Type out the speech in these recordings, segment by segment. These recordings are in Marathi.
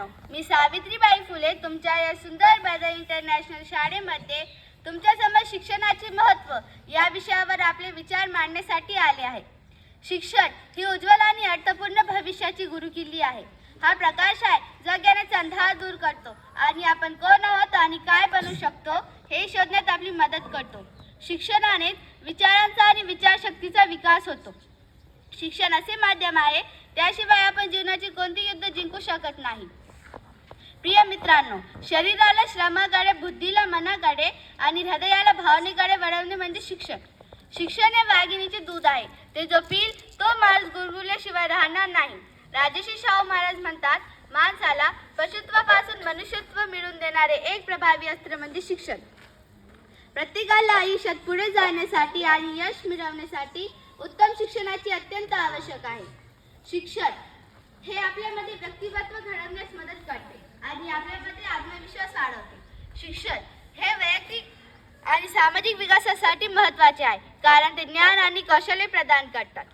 मित्रांनो, मी सावित्रीबाई फुले तुमच्या या सुंदर बदर इंटरनॅशनल शाळेमध्ये तुमच्यासमोर शिक्षणाचे महत्त्व या विषयावर आपले विचार मांडण्यासाठी आले आहे. शिक्षण ही उज्ज्वल आणि अर्थपूर्ण भविष्याची गुरुकिल्ली आहे. हा प्रकाश आहे जो ज्ञानाचा अंधार दूर करतो आणि आपण कोण आहोत आणि काय बनू शकतो हे शोधण्यात आपली मदत करतो. शिक्षणाने विचारांचा आणि विचारशक्तीचा विकास होतो. शिक्षण असे माध्यम आहे त्याशिवाय आपण जीवनाचे कोणते युद्ध जिंकू शकत नाही. प्रिय मित्रांनो, शरीराला श्रमाकडे, बुद्धीला मनाकडे आणि हृदयाला भावनेकडे वळवणे म्हणजे शिक्षण. शिक्षण हे वाघिणीचे दूध आहे. ते जो पिईल तो माणूस गुरगुरल्याशिवाय राहणार नाही. राजर्षी शाहू महाराज म्हणतात, माणसाला पशुत्वापासून मनुष्यत्व मिळवून देणारे एक प्रभावी अस्त्र म्हणजे शिक्षण. प्रत्येकाला आयुष्यात पुढे जाण्यासाठी आणि यश मिळवण्यासाठी उत्तम शिक्षणाची अत्यंत आवश्यक आहे. शिक्षण हे आपल्यामध्ये व्यक्तिमत्व घडवण्यास मदत करते आणि आपल्यामध्ये आत्मविश्वास वाढवते. शिक्षण हे वैयक्तिक आणि सामाजिक विकासासाठी महत्त्वाचे आहे, कारण ते ज्ञान आणि कौशल्य प्रदान करतात.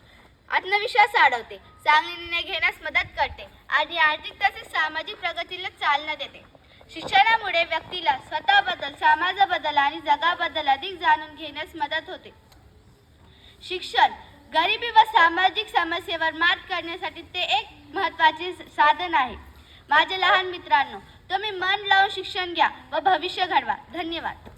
आत्मविश्वास वाढवते, चांगले निर्णय घेण्यास मदत करते आणि आर्थिक तसेच सामाजिक प्रगतीला चालना देते. शिक्षणामुळे व्यक्तीला स्वतःबद्दल, समाजाबद्दल आणि जगाबद्दल अधिक जाणून घेण्यास मदत होते. शिक्षण गरिबी व सामाजिक समस्येवर मात करण्यासाठी ते एक महत्त्वाचे साधन आहे. माझ्या लहान मित्रांनो, तुम्ही मन लावून शिक्षण घ्या व भविष्य घडवा. धन्यवाद.